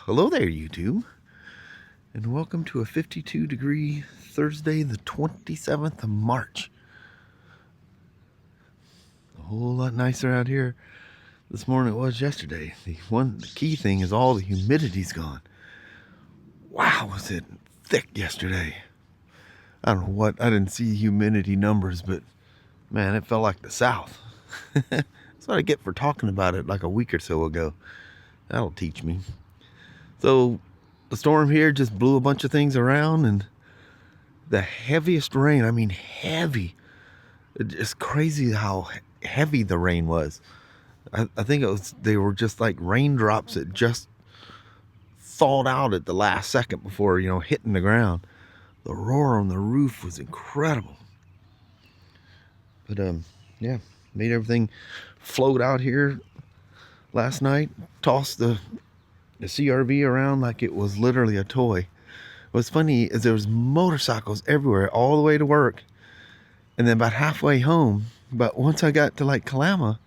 Hello there, YouTube, and welcome to a 52-degree Thursday, the 27th of March. A whole lot nicer out here this morning than it was yesterday. The key thing is all the humidity's gone. Wow, was it thick yesterday. I don't know what, I didn't see humidity numbers, but man, it felt like the South. That's what I get for talking about it like a week or so ago. That'll teach me. So the storm here just blew a bunch of things around, and the heaviest rain, I mean heavy. It's crazy how heavy the rain was. I think they were just like raindrops that just thawed out at the last second before, hitting the ground. The roar on the roof was incredible. But yeah, made everything float out here last night. Tossed the CRV around like it was literally a toy. What's funny is there was motorcycles everywhere all the way to work, and then about halfway home. But once I got to like Kalama,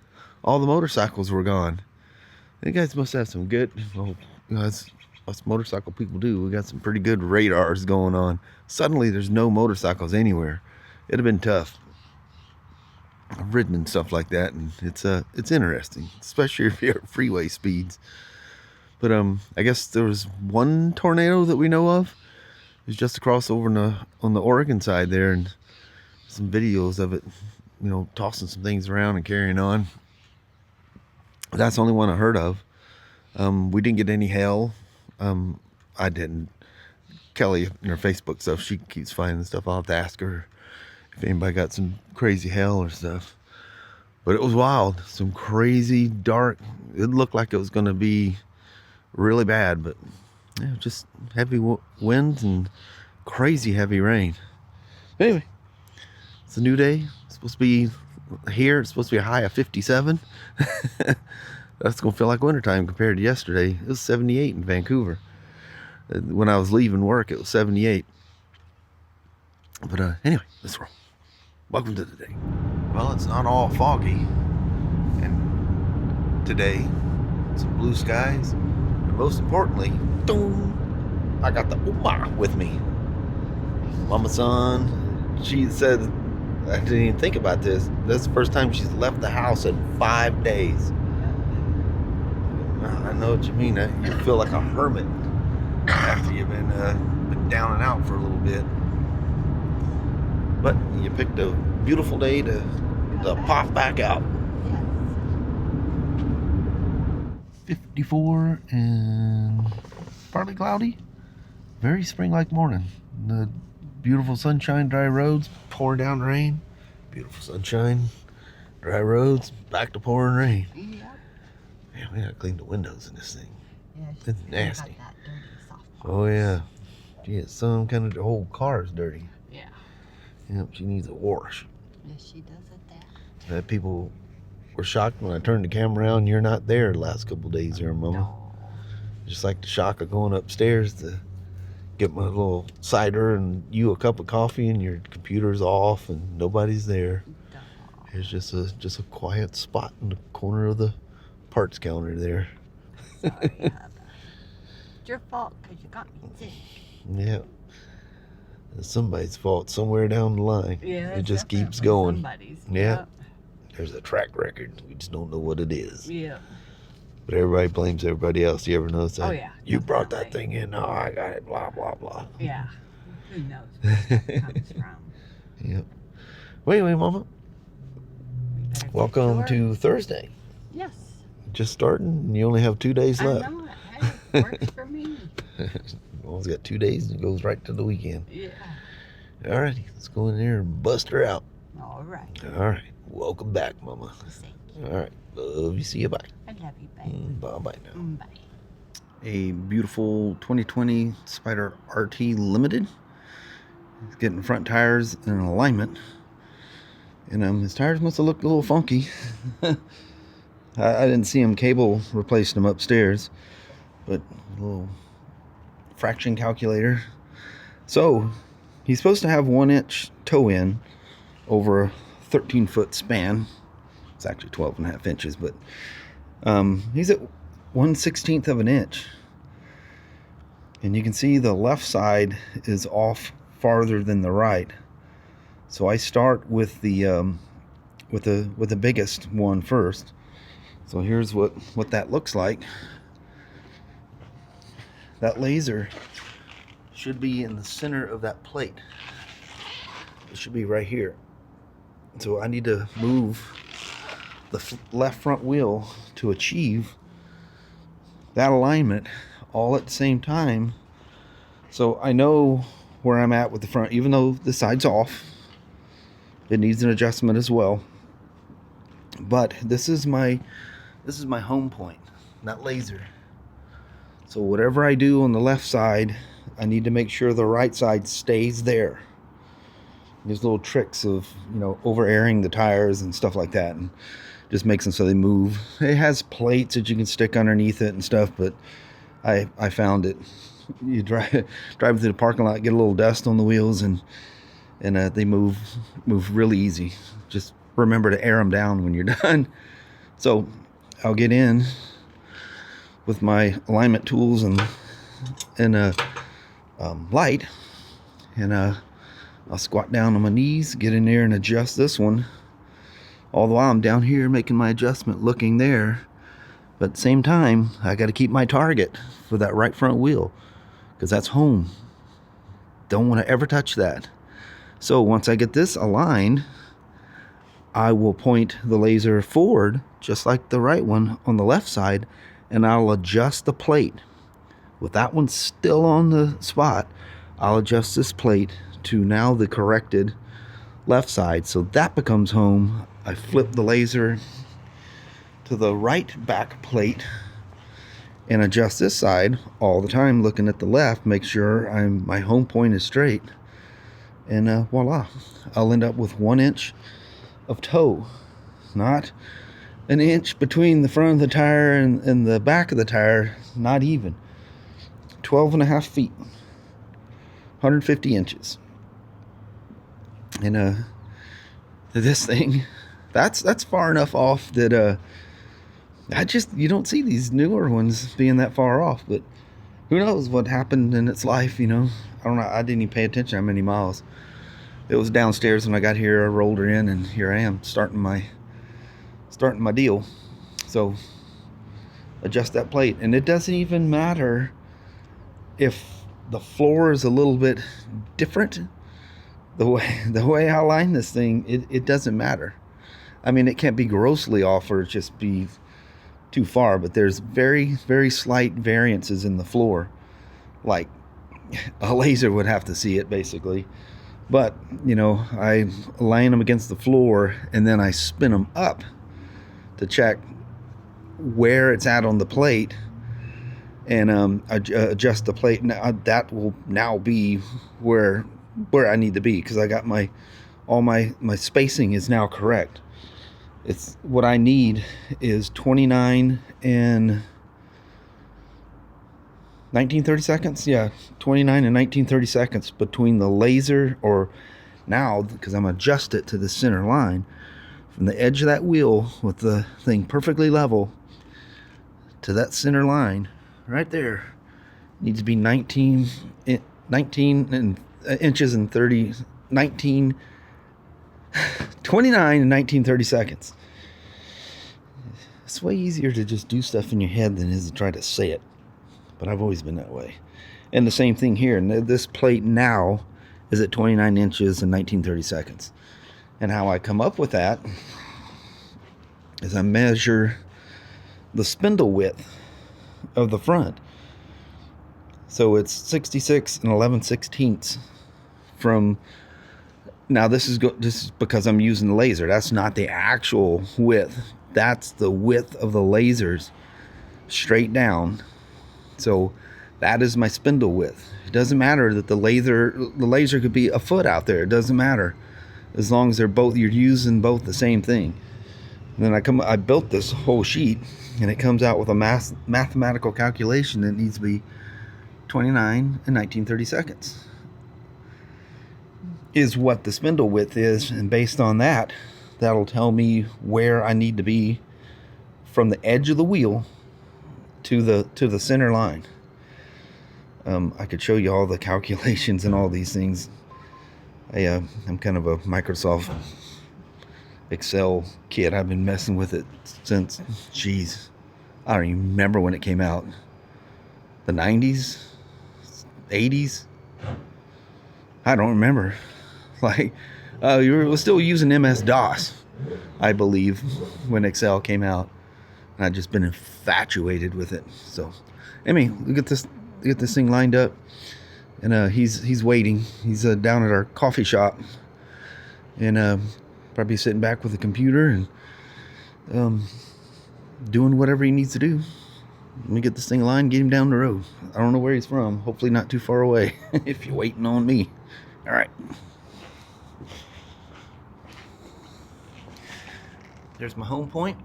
all the motorcycles were gone. You guys must have some good, as us motorcycle people do, we got some pretty good radars going on. Suddenly there's no motorcycles anywhere. It'd have been tough. I've ridden and stuff like that, and it's interesting, especially if you're at freeway speeds. But I guess there was one tornado that we know of. It was just across over on the Oregon side there, and some videos of it, tossing some things around and carrying on. That's the only one I heard of. We didn't get any hail. I didn't. Kelly, in her Facebook stuff, she keeps finding stuff. I'll have to ask her if anybody got some crazy hail or stuff. But it was wild. Some crazy dark. It looked like it was going to be really bad, but yeah, just heavy winds and crazy heavy rain. Anyway, it's a new day. It's supposed to be here. It's supposed to be a high of 57. That's gonna feel like wintertime compared to yesterday. It was 78 in Vancouver. When I was leaving work, it was 78. But anyway, let's roll. Welcome to the day. Well, it's not all foggy, and today some blue skies. Most importantly, I got the Uma with me. Mama Son, she said, I didn't even think about this. That's the first time she's left the house in 5 days. I know what you mean. You feel like a hermit after you've been down and out for a little bit. But you picked a beautiful day to pop back out. 54 and partly cloudy. Very spring-like morning. The beautiful sunshine, dry roads, pouring down rain. Beautiful sunshine, dry roads, back to pouring rain. Yeah. Man, we gotta clean the windows in this thing. Yeah, it's nasty. Got that dirty soft Oh yeah. Gee, it's some kind of, the whole car is dirty. Yeah. Yep, she needs a wash. Yes, she does at that. People were shocked when I turned the camera around. You're not there the last couple of days here, Mama. No. Just like the shock of going upstairs to get my little cider and you a cup of coffee, and your computer's off and nobody's there. No. There's just a quiet spot in the corner of the parts counter there. Sorry, Heather. It's your fault because you got me sick. Yeah. It's somebody's fault somewhere down the line. Yeah, it just keeps going. Somebody's. Yeah. Yep. There's a track record. We just don't know what it is. Yeah. But everybody blames everybody else. You ever notice that? Oh, yeah. You brought that thing in. No, I got it. Blah, blah, blah. Yeah. Who knows where it comes from? Yep. Well, anyway, Mama. Welcome to Thursday. Yes. Just starting, and you only have 2 days left. I know it. Hey, it works for me. Always got 2 days, and it goes right to the weekend. Yeah. Alrighty, let's go in there and bust her out. All right. Alright. Welcome back, Mama. Thank you. Alright. Love you. See you. Bye. I love you, babe. Bye-bye now. Bye. A beautiful 2020 Spyder RT Limited. It's getting front tires in alignment. And his tires must have looked a little funky. I didn't see him cable replacing them upstairs. But a little fraction calculator. So, he's supposed to have 1-inch toe in over a 13-foot span. It's actually 12.5 inches, but he's at 1/16 of an inch. And you can see the left side is off farther than the right. So I start with the biggest one first. So here's what that looks like. That laser should be in the center of that plate. It should be right here. So I need to move the left front wheel to achieve that alignment all at the same time. So I know where I'm at with the front, even though the side's off. It needs an adjustment as well. But this is my home point, that laser. So whatever I do on the left side, I need to make sure the right side stays there. There's little tricks of, over airing the tires and stuff like that, and just makes them so they move. It has plates that you can stick underneath it and stuff, but I found it. You drive through the parking lot, get a little dust on the wheels, and they move really easy. Just remember to air them down when you're done. So I'll get in with my alignment tools and light, and I'll squat down on my knees, get in there and adjust this one. All the while I'm down here making my adjustment, looking there. But at the same time, I got to keep my target for that right front wheel, because that's home. Don't want to ever touch that. So once I get this aligned, I will point the laser forward, just like the right one on the left side, and I'll adjust the plate. With that one still on the spot, I'll adjust this plate to now the corrected left side. So that becomes home. I flip the laser to the right back plate and adjust this side all the time, looking at the left, make sure my home point is straight, and voila, I'll end up with 1 inch of toe, not an inch between the front of the tire and the back of the tire, not even. 12.5 feet, 150 inches. And this thing, that's far enough off that you don't see these newer ones being that far off. But who knows what happened in its life, I don't know. I didn't even pay attention how many miles. It was downstairs when I got here. I rolled her in, and here I am starting my deal. So adjust that plate, and it doesn't even matter if the floor is a little bit different. The way I line this thing, it doesn't matter. I mean, it can't be grossly off or just be too far, but there's very, very slight variances in the floor. Like a laser would have to see it, basically. But, I line them against the floor, and then I spin them up to check where it's at on the plate, and adjust the plate. Now that will now be where I need to be, because I got my spacing is now correct. It's what I need is 29 and 1930 seconds. Yeah, 29 and 1930 seconds between the laser, or now, because I'm adjusted to the center line, from the edge of that wheel with the thing perfectly level to that center line right there. Needs to be 19 and inches and 30, 29 and 1930 seconds. It's way easier to just do stuff in your head than it is to try to say it. But I've always been that way. And the same thing here. This plate now is at 29 inches and 1930 seconds. And how I come up with that is I measure the spindle width of the front. So it's 66 and 11/16 from. Now this is because I'm using the laser. That's not the actual width. That's the width of the lasers straight down. So that is my spindle width. It doesn't matter that the laser could be a foot out there. It doesn't matter, as long as you're using both the same thing. And then I built this whole sheet, and it comes out with a mathematical calculation that needs to be 29 and 1930 seconds is what the spindle width is, and based on that, that'll tell me where I need to be from the edge of the wheel to the center line. I could show you all the calculations and all these things. I'm kind of a Microsoft Excel kid. I've been messing with it since, geez, I don't even remember when it came out. The 90s? 80s? I don't remember. Like, you were still using MS-DOS, I believe, when Excel came out. And I've just been infatuated with it. So, I mean, look at this thing lined up. And he's waiting. He's down at our coffee shop. And probably sitting back with a computer and doing whatever he needs to do. Let me get this thing aligned, get him down the road. I don't know where he's from. Hopefully not too far away if you're waiting on me. All right. There's my home point.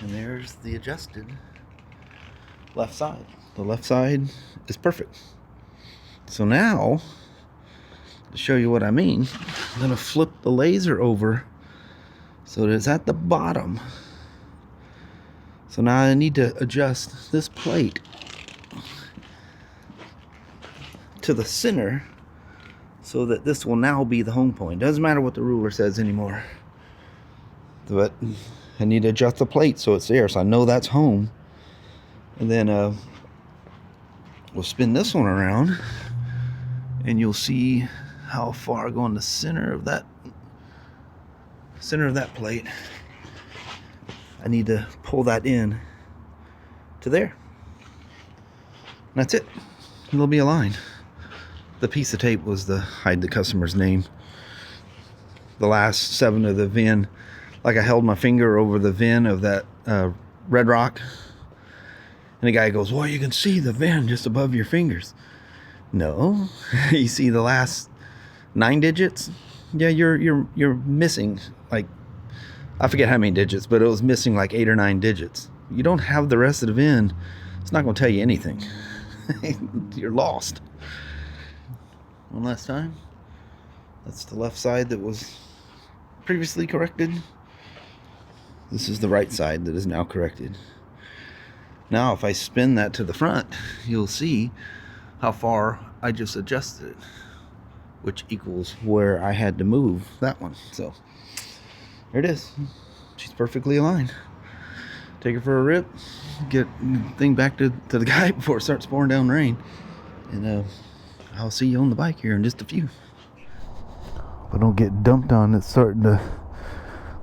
And there's the adjusted left side. The left side is perfect. So now, to show you what I mean, I'm going to flip the laser over so that it's at the bottom. So now I need to adjust this plate to the center so that this will now be the home point. Doesn't matter what the ruler says anymore. But I need to adjust the plate so it's there, so I know that's home. And then we'll spin this one around and you'll see how far I go in the center of that plate. I need to pull that in to there. And that's it. It'll be aligned. The piece of tape was to hide the customer's name. The last 7 of the VIN, like I held my finger over the VIN of that Red Rock. And the guy goes, well, you can see the VIN just above your fingers. No, you see the last 9 digits? Yeah, you're missing, like, I forget how many digits, but it was missing like 8 or 9 digits. You don't have the rest of the VIN. It's not going to tell you anything. You're lost. One last time. That's the left side that was previously corrected. This is the right side that is now corrected. Now if I spin that to the front, you'll see how far I just adjusted it, which equals where I had to move that one. So there it is. She's perfectly aligned. Take her for a rip, get the thing back to the guy before it starts pouring down rain, and I'll see you on the bike here in just a few. But don't get dumped on. It's starting to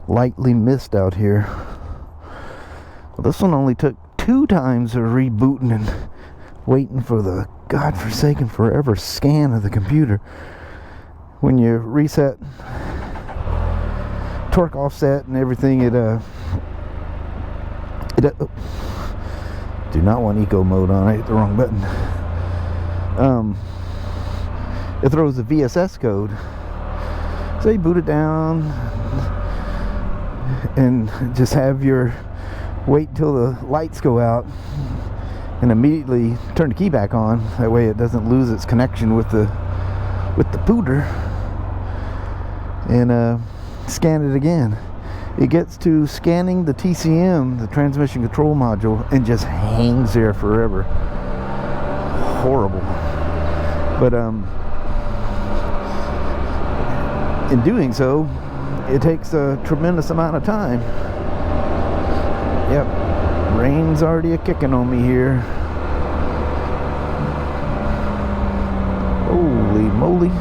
lightly mist out here. Well, this one only took 2 times of rebooting and waiting for the godforsaken forever scan of the computer. When you reset torque offset and everything, it do not want eco mode on. I hit the wrong button. It throws the VSS code. So you boot it down and just have your wait until the lights go out and immediately turn the key back on. That way it doesn't lose its connection with the booter. And scan it again. It gets to scanning the TCM, the transmission control module, and just hangs there forever. Horrible. But in doing so, it takes a tremendous amount of time. Yep, rain's already a-kicking on me here. Holy moly.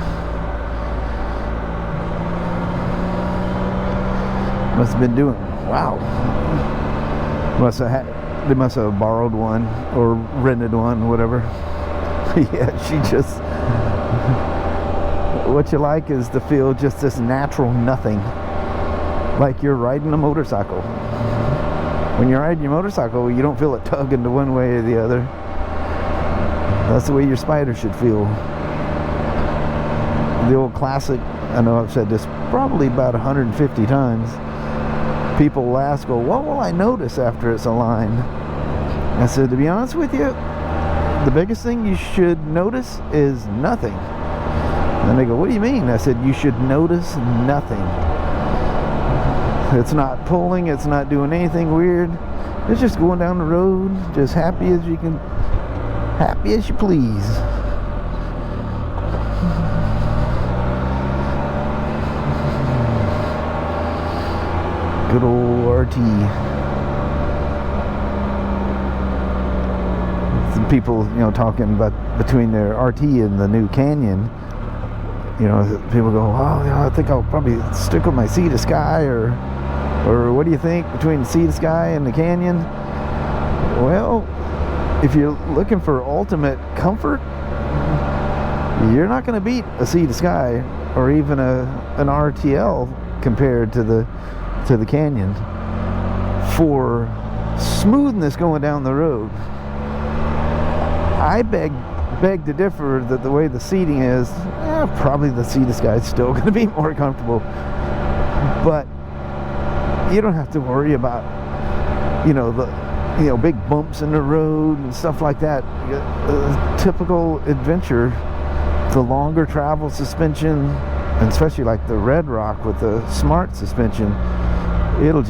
Must have been doing, wow. They must have borrowed one or rented one, whatever. Yeah, she just, what you like is to feel just this natural nothing, like you're riding a motorcycle. When you're riding your motorcycle, you don't feel it tugging to one way or the other. That's the way your Spyder should feel. The old classic, I know I've said this probably about 150 times. People will ask, well, what will I notice after it's aligned? I said, to be honest with you, the biggest thing you should notice is nothing. And they go, what do you mean? I said, you should notice nothing. It's not pulling, it's not doing anything weird. It's just going down the road, just happy as you can, happy as you please. Good old RT. Some people, you know, talking about between their RT and the new Canyon. You know, people go, oh, you know, I think I'll probably stick with my Sea to Sky, or what do you think between the Sea to Sky and the Canyon? Well, if you're looking for ultimate comfort, you're not going to beat a Sea to Sky or even an RTL compared to the Canyon for smoothness going down the road. I beg to differ that the way the seating is, probably the Sea to Sky is still going to be more comfortable, but you don't have to worry about, you know, the big bumps in the road and stuff like that. Typical adventure, the longer travel suspension, and especially like the Red Rock with the smart suspension, it'll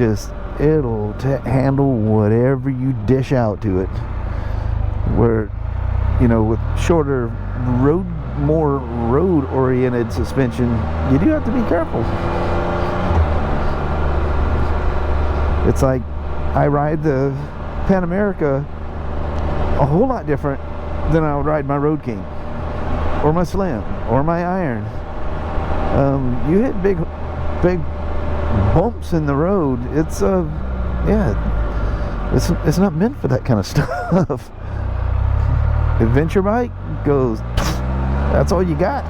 handle whatever you dish out to it. Where, you know, with shorter more road oriented suspension, you do have to be careful. It's like I ride the Pan America a whole lot different than I would ride my Road King or my Slim or my Iron. You hit big bumps in the road. It's it's not meant for that kind of stuff. Adventure bike goes, that's all you got.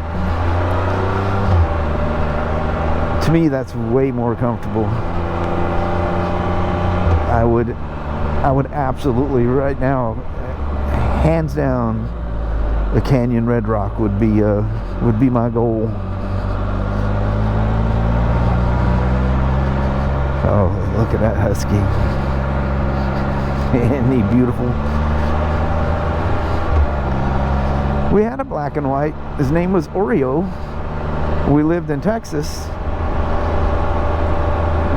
To me, that's way more comfortable. I would absolutely, right now, hands down, the Canyon Red Rock would be my goal. Oh, look at that Husky. Isn't he beautiful? We had a black and white. His name was Oreo. We lived in Texas.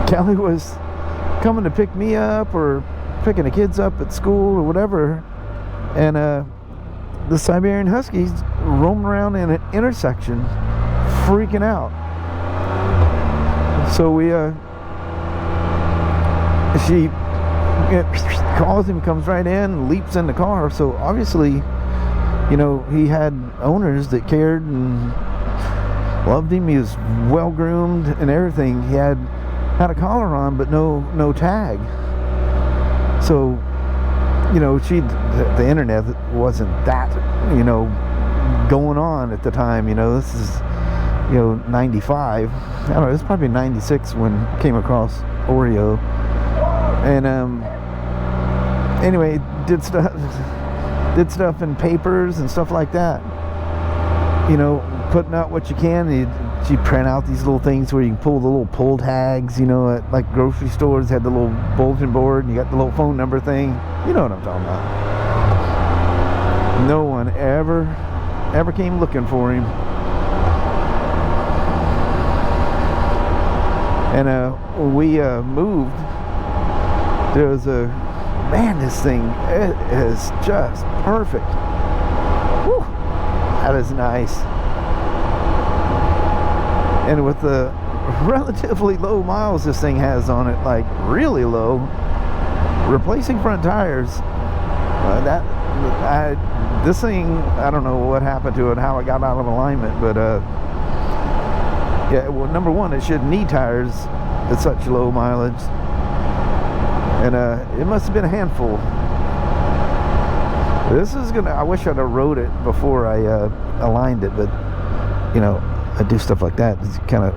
Kelly was coming to pick me up or picking the kids up at school or whatever, and the Siberian Huskies roaming around in an intersection freaking out. So she calls him, comes right in, leaps in the car. So obviously, you know, he had owners that cared and loved him. He was well groomed and everything. He had a collar on, but no tag. So, you know, the internet wasn't that, you know, going on at the time. You know, this is, you know, 95. I don't know, it's probably 96 when I came across Oreo. And anyway, did stuff in papers and stuff like that. You know, putting out what you can. She'd print out these little things where you can pull the little pull tags, you know, at like grocery stores, had the little bulletin board, and you got the little phone number thing. You know what I'm talking about. No one ever came looking for him. And we moved. There was this thing, it is just perfect. Whew, that is nice. And with the relatively low miles this thing has on it, like really low, replacing front tires, this thing, I don't know what happened to it, how it got out of alignment, but yeah, well, number one, it shouldn't need tires at such low mileage, and it must have been a handful. This is gonna, I wish I'd have rode it before I aligned it, but you know, I do stuff like that. It's kind of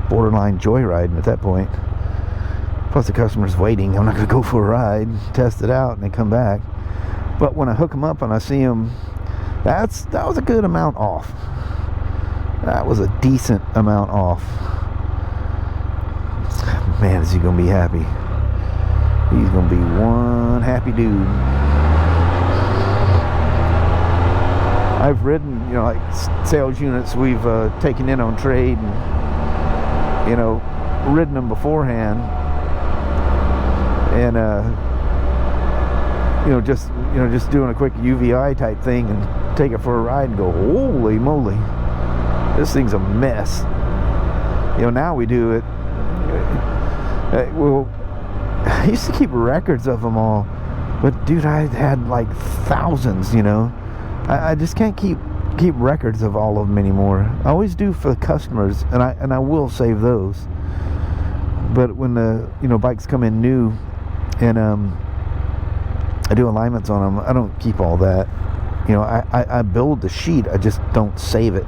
borderline joyriding at that point. Plus the customer's waiting. I'm not going to go for a ride, test it out, and then come back. But when I hook them up and I see them, that was a good amount off. That was a decent amount off. Man, is he going to be happy. He's going to be one happy dude. I've ridden, you know, like sales units we've taken in on trade, and, you know, ridden them beforehand, and just doing a quick UVI type thing and take it for a ride and go, holy moly, this thing's a mess. Now we do it. Well, I used to keep records of them all, but dude, I had like thousands. I just can't keep records of all of them anymore. I always do for the customers, and I will save those. But when the bikes come in new, and I do alignments on them, I don't keep all that. I build the sheet, I just don't save it.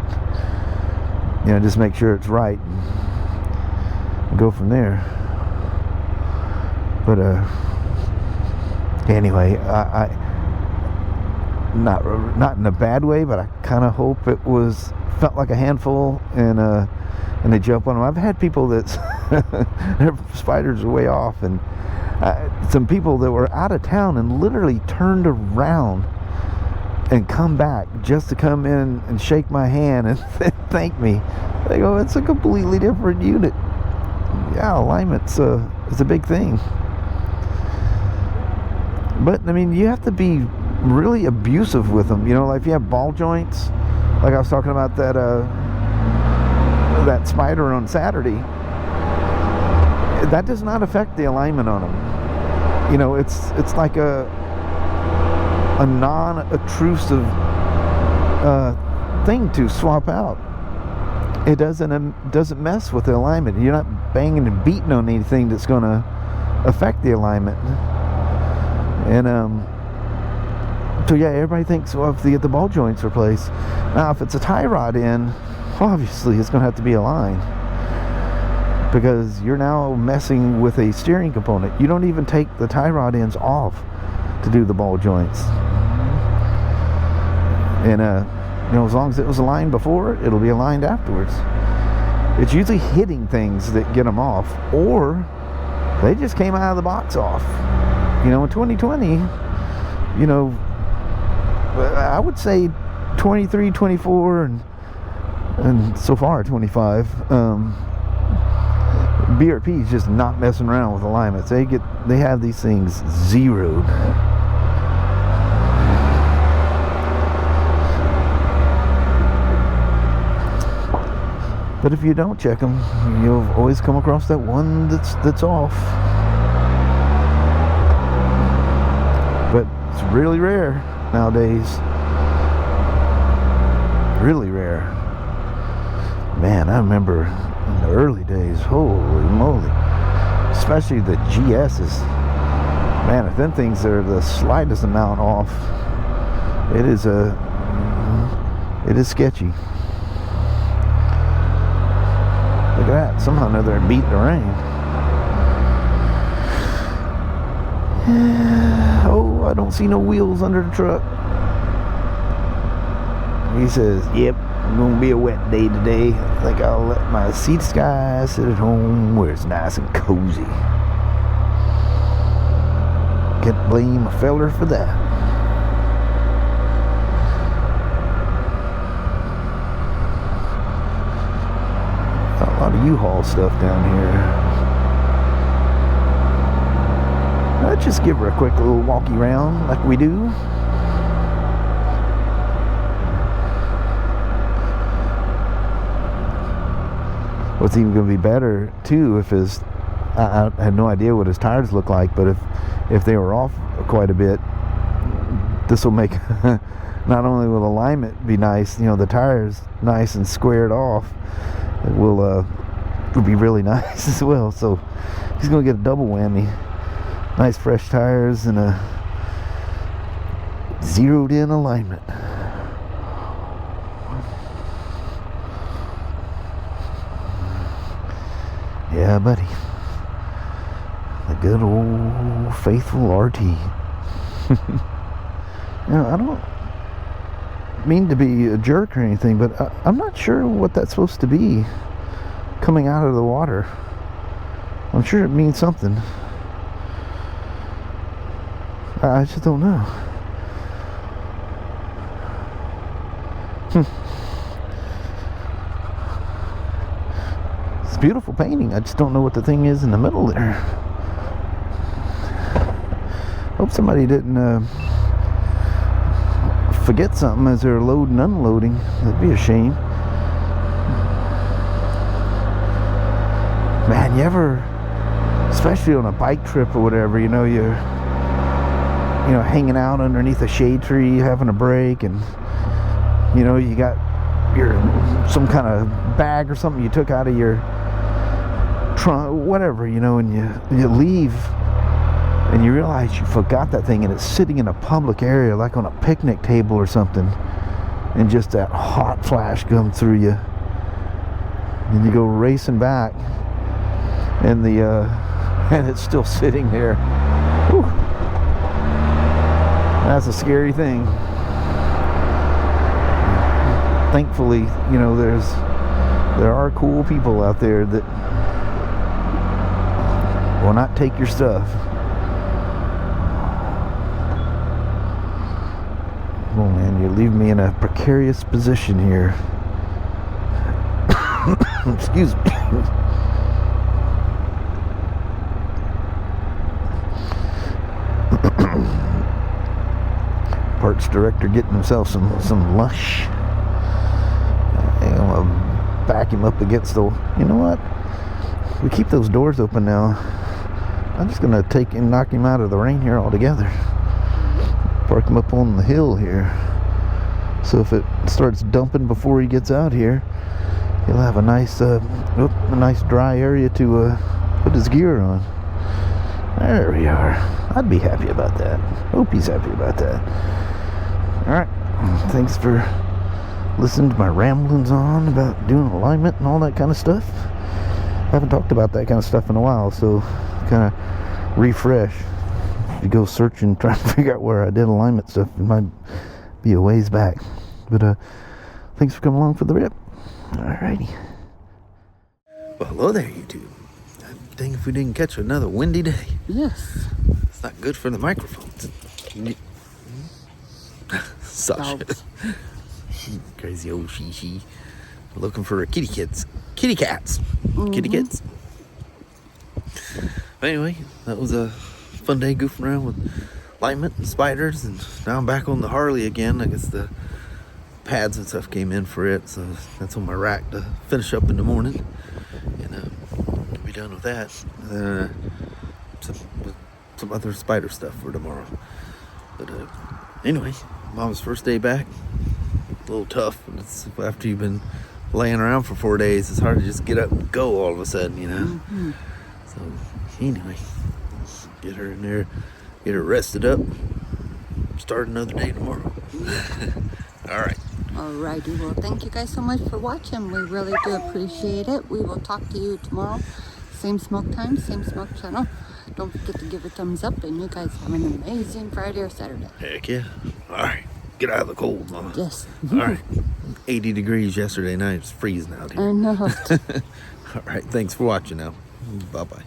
Just make sure it's right and go from there. But anyway, I not in a bad way, but I kind of hope it felt like a handful, and they jump on them. I've had people that's their Spyders are way off, and some people that were out of town and literally turned around and come back just to come in and shake my hand and thank me. They go, it's a completely different unit. Yeah, alignment's it's a big thing. But I mean, you have to be really abusive with them. Like if you have ball joints, like I was talking about that Spyder on Saturday, that does not affect the alignment on them. It's like a non-obtrusive thing to swap out. It doesn't mess with the alignment. You're not banging and beating on anything that's going to affect the alignment. And so yeah, everybody thinks, well, if they get the ball joints replaced. Now, if it's a tie rod in, obviously it's going to have to be aligned, because you're now messing with a steering component. You don't even take the tie rod ends off to do the ball joints. And as long as it was aligned before, it'll be aligned afterwards. It's usually hitting things that get them off, or they just came out of the box off. In 2020, I would say 23, 24, and so far 25. BRP is just not messing around with alignments. They have these things zeroed. But if you don't check them, you'll always come across that one that's off. But it's really rare nowadays. Really rare. Man, I remember in the early days, holy moly. Especially the GS's. Man, if them things are the slightest amount off, it is sketchy. Look at that. Somehow or another they're beating the rain. Oh, I don't see no wheels under the truck. He says, yep, it's gonna be a wet day today. I think I'll let my seats guy sit at home where it's nice and cozy. Can't blame a feller for that. A lot of U-Haul stuff down here. Let's just give her a quick little walkie round like we do. What's even going to be better too, if I had no idea what his tires look like, but if they were off quite a bit, this will make not only will alignment be nice, the tires nice and squared off, it will be really nice as well. So he's going to get a double whammy. Nice fresh tires and a zeroed in alignment. Yeah, buddy. The good old faithful RT. I don't mean to be a jerk or anything, but I'm not sure what that's supposed to be coming out of the water. I'm sure it means something. I just don't know. It's beautiful painting. I just don't know what the thing is in the middle there. hope somebody didn't forget something as they're loading and unloading. That'd be a shame. Man, you ever, especially on a bike trip or whatever, you know, you're hanging out underneath a shade tree having a break, and you know, you got your some kind of bag or something you took out of your trunk, whatever, you know, and you leave and you realize you forgot that thing, and it's sitting in a public area like on a picnic table or something, and just that hot flash comes through you, and you go racing back, and and it's still sitting there. Whew. That's a scary thing. Thankfully, you know, there are cool people out there that will not take your stuff. Oh man, you leave me in a precarious position here. Excuse me. Parks director getting himself some lush. I'm gonna back him up against the. You know what? We keep those doors open now. I'm just gonna take and knock him out of the rain here altogether. Park him up on the hill here. So if it starts dumping before he gets out here, he'll have a nice dry area to put his gear on. There we are. I'd be happy about that. Hope he's happy about that. Alright. Thanks for listening to my ramblings on about doing alignment and all that kind of stuff. I haven't talked about that kind of stuff in a while, so kind of refresh. If you go searching, trying to figure out where I did alignment stuff, it might be a ways back. But thanks for coming along for the rip. Alrighty. Well, hello there, YouTube. Dang if we didn't catch another windy day. Yes. It's not good for the microphones. Sasha. Crazy old she. Looking for her kitty cats. Kitty cats. Mm-hmm. Kitty cats. But anyway, that was a fun day goofing around with alignment and spiders, and now I'm back on the Harley again. I guess the pads and stuff came in for it, so that's on my rack to finish up in the morning, and we'll be done with that. Some other spider stuff for tomorrow. But anyway, Mom's first day back, a little tough. It's after you've been laying around for 4 days, it's hard to just get up and go all of a sudden, you know. Mm-hmm. So anyway, get her in there, get her rested up, start another day tomorrow. All right. Alrighty, well, thank you guys so much for watching. We really do appreciate it. We will talk to you tomorrow. Same smoke time, same smoke channel. Don't forget to give a thumbs up, and you guys have an amazing Friday or Saturday. Heck yeah. All right. Get out of the cold, Mama. Yes. All right. 80 degrees yesterday night. It's freezing out here. I know. All right. Thanks for watching now. Bye-bye.